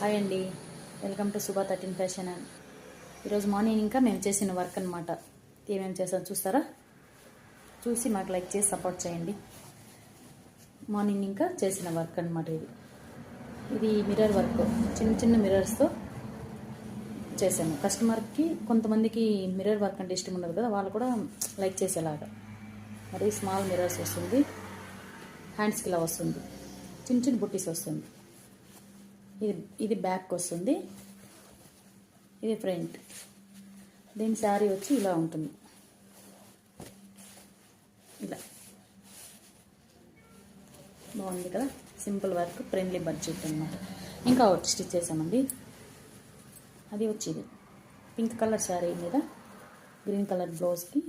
Hi అండి, welcome to Subha 13 fashion. And ఈరోజు morning ఇంకా మేము చేసిన వర్క్ అనమాట. ఏమేమి చేసాం చూస్తారా? చూసి మాకు లైక్ చేసి సపోర్ట్ చేయండి. మార్నింగ్ ఇంకా చేసిన వర్క్ అనమాట. ఇది మిర్రర్ వర్క్, చిన్న చిన్న మిర్రర్స్తో చేసాము. కస్టమర్కి కొంతమందికి మిర్రర్ వర్క్ అంటే ఇష్టం ఉండదు కదా, వాళ్ళు కూడా లైక్ చేసేలాగా. మరి స్మాల్ మిర్రర్స్ వస్తుంది, హ్యాండ్స్కి ఇలా వస్తుంది, చిన్న చిన్న బుట్టీస్ వస్తుంది. ఇది బ్యాక్ వస్తుంది, ఇది ఫ్రంట్. దీని శారీ వచ్చి ఇలా ఉంటుంది, ఇలా బాగుంది కదా. సింపుల్ వర్క్, ఫ్రెండ్లీ బడ్జెట్ అనమాట. ఇంకా ఒకటి స్టిచ్ చేసామండి. అది వచ్చి ఇది పింక్ కలర్ శారీ మీద గ్రీన్ కలర్ బ్లౌజ్కి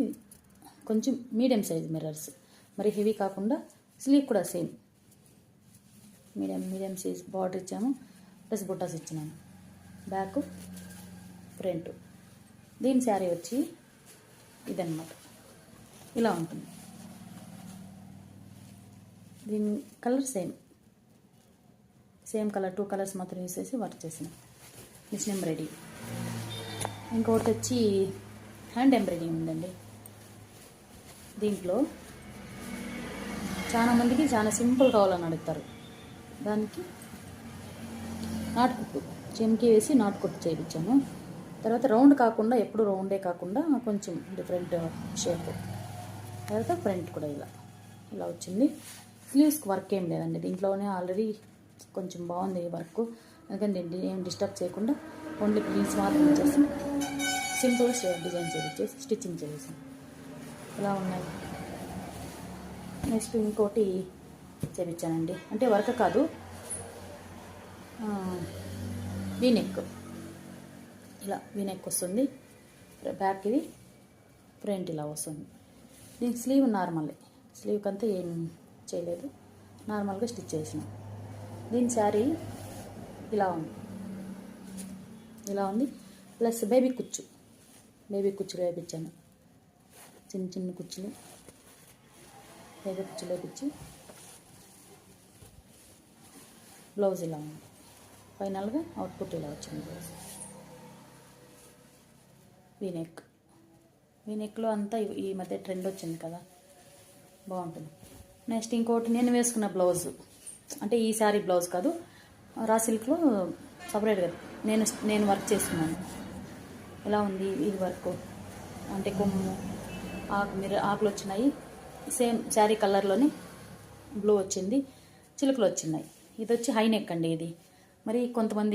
కొంచెం మీడియం సైజ్ మిర్రర్స్, మరి హెవీ కాకుండా. స్లీవ్ కూడా సేమ్ మీడియం సైజ్ బార్డర్ ఇచ్చాము, ప్లస్ బుట్టాస్ ఇచ్చినాను. Back front. దీని శారీ వచ్చి ఇదన్నమాట, ఇలా ఉంటుంది. దీని కలర్ సేమ్ కలర్, 2 కలర్స్ మాత్రం యూస్ చేసి వర్క్ చేసిన. Machine embroidery. ఇంకొకటి వచ్చి హ్యాండ్ ఎంబ్రాయిడరీ ఉందండి. దీంట్లో చాలామందికి చాలా సింపుల్ కావాలని అడుగుతారు. దానికి నాటుకుట్టు చెంకి వేసి నాటుకుట్టు చేయించాము. తర్వాత రౌండ్ కాకుండా, ఎప్పుడు రౌండే కాకుండా కొంచెం డిఫరెంట్ షేప్. తర్వాత ఫ్రంట్ కూడా ఇలా వచ్చింది. స్లీవ్స్కి వర్క్ ఏం లేదండి, దీంట్లోనే ఆల్రెడీ కొంచెం బాగుంది వర్క్. ఎందుకంటే ఏం డిస్టర్బ్ చేయకుండా ఓన్లీ ప్రింట్స్ మాత్రం వచ్చేసి సింపుల్ షేప్ డిజైన్ చేయించేసి స్టిచ్చింగ్ చేసి ఇలా ఉన్నాయి. నెక్స్ట్ ఇంకోటి చేయించానండి, అంటే వర్క్ కాదు, వీనెక్. ఇలా వీనెక్ వస్తుంది, బ్యాక్ ఇది, ఫ్రంట్ ఇలా వస్తుంది. దీనికి స్లీవ్ నార్మలే, స్లీవ్కి అంతా ఏం చేయలేదు, నార్మల్గా స్టిచ్ చేసినాం. దీని శారీ ఇలా ఉంది, ప్లస్ బేబీ కుచ్చులు వేయించాను. చిన్న చిన్న కుచ్చులు, బేబీ కుచ్చులు వేయించి బ్లౌజ్ ఇలా ఉంది. ఫైనల్గా అవుట్పుట్ ఇలా వచ్చింది బ్లౌజ్. వీనెక్లో అంతా ఈ మధ్య ట్రెండ్ వచ్చింది కదా, బాగుంటుంది. నెక్స్ట్ ఇంకోటి నేను వేసుకున్న బ్లౌజ్, అంటే ఈ శారీ బ్లౌజ్ కాదు, రా సిల్క్లో సపరేట్గా నేను వర్క్ చేస్తున్నాను. ఎలా ఉంది ఇది వర్క్, అంటే కొమ్ము ఆకులు వచ్చినాయి, సేమ్ శారీ కలర్లోనే బ్లూ వచ్చింది, చిలుకలు వచ్చినాయి. ఇది వచ్చి హై నెక్ అండి. ఇది మరి కొంతమంది